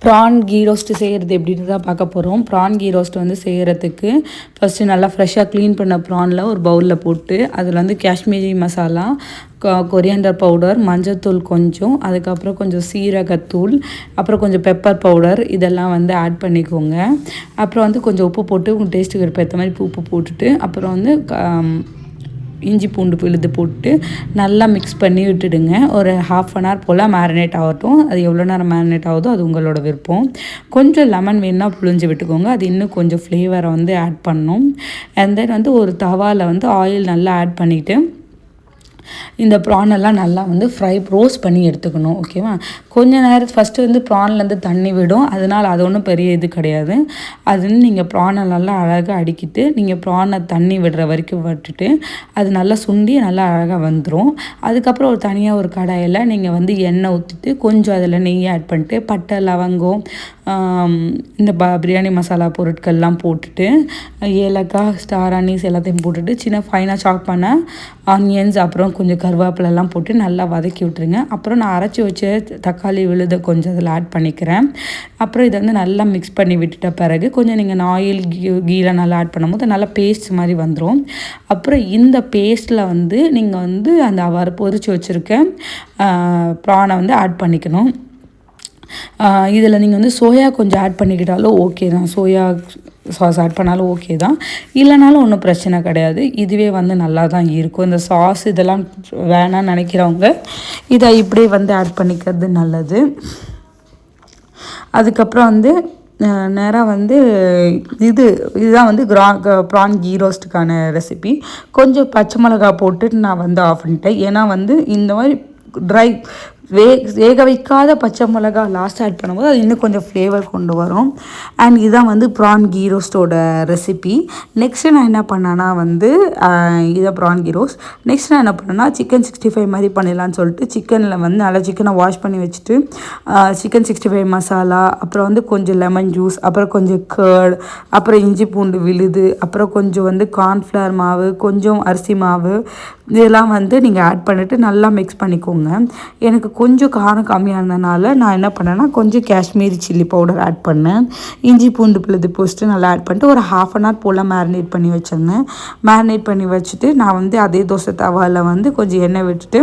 PRAN key roast செய்கிறது எப்படின்னு தான் பார்க்க போகிறோம். ப்ரான் கீ ரோஸ்ட் வந்து செய்கிறதுக்கு ஃபஸ்ட்டு நல்லா ஃப்ரெஷ்ஷாக க்ளீன் பண்ண ப்ரானில் ஒரு பவுலில் போட்டு அதில் வந்து காஷ்மீரி மசாலா, கொரியாண்டர் பவுடர், மஞ்சத்தூள் கொஞ்சம், அதுக்கப்புறம் கொஞ்சம் சீரகத்தூள், அப்புறம் கொஞ்சம் பெப்பர் பவுடர் இதெல்லாம் வந்து ஆட் பண்ணிக்கோங்க. அப்புறம் வந்து கொஞ்சம் உப்பு போட்டு உங்கள் டேஸ்ட்டுக்கு ஏற்ற மாதிரி உப்பு போட்டுட்டு அப்புறம் வந்து இஞ்சி பூண்டு விழுது போட்டு நல்லா மிக்ஸ் பண்ணி விட்டுடுங்க. ஒரு 1/2 அன் ஹவர் போல் மேரினேட் ஆகட்டும். அது எவ்வளோ நேரம் மேரினேட் ஆகுதோ அது உங்களோட விருப்பம். கொஞ்சம் லெமன் வேணுன்னா புழிஞ்சு விட்டுக்கோங்க. அது இன்னும் கொஞ்சம் ஃப்ளேவரை வந்து ஆட் பண்ணணும். அண்ட் தென் வந்து ஒரு தவாவில் வந்து ஆயில் நல்லா ஆட் பண்ணிவிட்டு இந்த ப்ரானெல்லாம் நல்லா வந்து ரோஸ்ட் பண்ணி எடுத்துக்கணும். ஓகேவா? கொஞ்ச நேரம் ஃபஸ்ட்டு வந்து ப்ரான்லேருந்து தண்ணி விடும். அதனால் அது ஒன்றும் பெரிய இது கிடையாது. அதுன்னு நீங்கள் ப்ரானை நல்லா அழகாக அடிக்கிட்டு நீங்கள் ப்ரானை தண்ணி விடுற வரைக்கும் விட்டுட்டு அது நல்லா சுண்டி நல்லா அழகாக வந்துடும். அதுக்கப்புறம் ஒரு தனியாக ஒரு கடாயில் நீங்கள் வந்து எண்ணெய் ஊற்றிட்டு கொஞ்சம் அதில் நெய் ஆட் பண்ணிட்டு பட்டை, லவங்கம், இந்த பிரியாணி மசாலா பொருட்கள்லாம் போட்டுட்டு ஏலக்காய், ஸ்டார் அனீஸ் எல்லாத்தையும் போட்டுட்டு சின்ன ஃபைனாக சாப் பண்ண ஆனியன்ஸ், அப்புறம் கொஞ்சம் கருவேப்பிலெல்லாம் போட்டு நல்லா வதக்கி விட்டுருங்க. அப்புறம் நான் அரைச்சி வச்ச தக்காளி விழுதை கொஞ்சம் அதில் ஆட் பண்ணிக்கிறேன். அப்புறம் இதை வந்து நல்லா மிக்ஸ் பண்ணி விட்டுட்ட பிறகு கொஞ்சம் நீங்கள் ஆயில் கீலாம் நல்லா ஆட் பண்ணும்போது நல்லா பேஸ்ட் மாதிரி வந்துடும். அப்புறம் இந்த பேஸ்ட்டில் வந்து நீங்கள் வந்து அந்த பொரிச்சு வச்சுருக்க ப்ரானை வந்து ஆட் பண்ணிக்கணும். இதில் நீங்கள் வந்து சோயா கொஞ்சம் ஆட் பண்ணிக்கிட்டாலும் ஓகே தான். சோயா சாஸ் ஆட் பண்ணாலும் ஓகே தான். இல்லைனாலும் ஒன்றும் பிரச்சனை கிடையாது. இதுவே வந்து நல்லா தான் இருக்கும். இந்த சாஸ் இதெல்லாம் வேணான்னு நினைக்கிறவங்க இதை இப்படியே வந்து ஆட் பண்ணிக்கிறது நல்லது. அதுக்கப்புறம் வந்து நேராக வந்து இதுதான் வந்து ப்ரான் கீ ரோஸ்ட்டுக்கான ரெசிபி. கொஞ்சம் பச்சை மிளகா போட்டுட்டு நான் வந்து ஆஃப் பண்ணிட்டேன். ஏன்னா வந்து இந்த மாதிரி ட்ரை வேக வைக்காத பச்சை மிளகா லாஸ்ட் ஆட் பண்ணும்போது அது இன்னும் கொஞ்சம் ஃப்ளேவர் கொண்டு வரும். அண்ட் இதுதான் வந்து ப்ரான் கீ ரோஸ்ட்டோட ரெசிபி. நெக்ஸ்ட்டு நான் என்ன பண்ணேன்னா வந்து இதை ப்ரான் கீ ரோஸ்ட். நெக்ஸ்ட் நான் என்ன பண்ணேன்னா சிக்கன் 65 மாதிரி பண்ணிடலான்னு சொல்லிட்டு சிக்கனில் வந்து நல்லா சிக்கனை வாஷ் பண்ணி வச்சுட்டு சிக்கன் 65 மசாலா, அப்புறம் வந்து கொஞ்சம் லெமன் ஜூஸ், அப்புறம் கொஞ்சம் கர்ட், அப்புறம் இஞ்சி பூண்டு விழுது, அப்புறம் கொஞ்சம் வந்து கார்ன்ஃப்ளவர் மாவு, கொஞ்சம் அரிசி மாவு இதெல்லாம் வந்து நீங்கள் ஆட் பண்ணிவிட்டு நல்லா மிக்ஸ் பண்ணிக்கோங்க. எனக்கு கொஞ்சம் காரம் கம்மியாக இருந்தனால நான் என்ன பண்ணேன்னா கொஞ்சம் காஷ்மீரி சில்லி பவுடர் ஆட் பண்ணேன். இஞ்சி பூண்டு விழுது போஸ்ட்டு நல்லா ஆட் பண்ணிட்டு ஒரு 1/2 அன் ஹவர் போல் மேரினேட் பண்ணி வச்சுருந்தேன். மேரினேட் பண்ணி வச்சுட்டு நான் வந்து அதே தோசை தவாவில் வந்து கொஞ்சம் எண்ணெய் விட்டுட்டு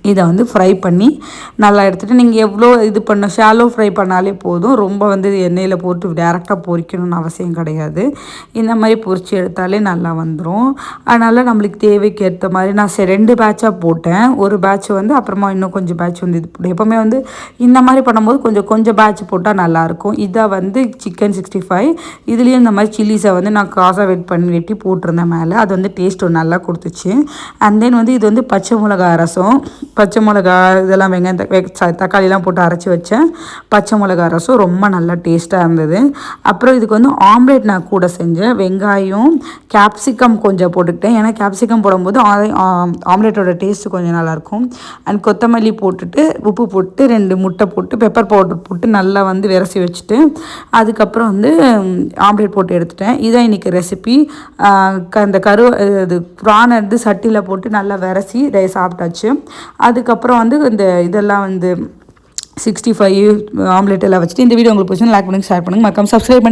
இதை வந்து ஃப்ரை பண்ணி நல்லா எடுத்துகிட்டு நீங்கள் எவ்வளோ இது ஷாலோ ஃப்ரை பண்ணாலே போதும். ரொம்ப வந்து எண்ணெயில் போட்டு டேரெக்டாக பொரிக்கணும்னு அவசியம் கிடையாது. இந்த மாதிரி பொரித்து எடுத்தாலே நல்லா வந்துடும். அதனால் நம்மளுக்கு தேவைக்கு ஏற்ற மாதிரி நான் 2 பேட்சாக போட்டேன். ஒரு பேட்ச் வந்து அப்புறமா இன்னும் கொஞ்சம் பேட்ச் வந்து இது போட்டேன். எப்போவுமே வந்து இந்த மாதிரி பண்ணும்போது கொஞ்சம் பேட்ச் போட்டால் நல்லாயிருக்கும். இதை வந்து சிக்கன் 65 இதுலேயும் இந்த மாதிரி சில்லிஸை வந்து நான் காசாக வெட்டி போட்டிருந்தேன் மேலே. அது வந்து டேஸ்ட் நல்லா கொடுத்துச்சு. அண்ட் தென் வந்து இது வந்து பச்சை மிளகா ரசம், பச்சை மிளகா இதெல்லாம் தக்காளிலாம் போட்டு அரைச்சி வச்சேன் பச்சை மிளகா ரசம் ரொம்ப நல்லா டேஸ்ட்டாக இருந்தது. அப்புறம் இதுக்கு வந்து ஆம்லேட் நான் கூட செஞ்சேன். வெங்காயம், கேப்சிகம் கொஞ்சம் போட்டுக்கிட்டேன். ஏன்னா கேப்சிகம் போடும்போது ஆம்லேட்டோட டேஸ்ட்டு கொஞ்சம் நல்லாயிருக்கும். அண்ட் கொத்தமல்லி போட்டுட்டு உப்பு போட்டு 2 முட்டை போட்டு பெப்பர் பவுடர் போட்டு நல்லா வந்து விரசி வச்சுட்டு அதுக்கப்புறம் வந்து ஆம்லேட் போட்டு எடுத்துட்டேன். இதான் இன்றைக்கி ரெசிபி. அந்த இது ப்ரானை வந்து சட்டியில் போட்டு நல்லா விரசி சாப்பிட்டாச்சு. அதுக்கப்புறம் வந்து இதெல்லாம் வந்து 65 ஆம்லேட் எல்லாம் வச்சுட்டு இந்த வீடியோ உங்களுக்கு பிடிச்சா லைக் பண்ணுங்கள், ஷேர் பண்ணுங்கள், மறக்காம சப்ஸ்கிரைப் பண்ணி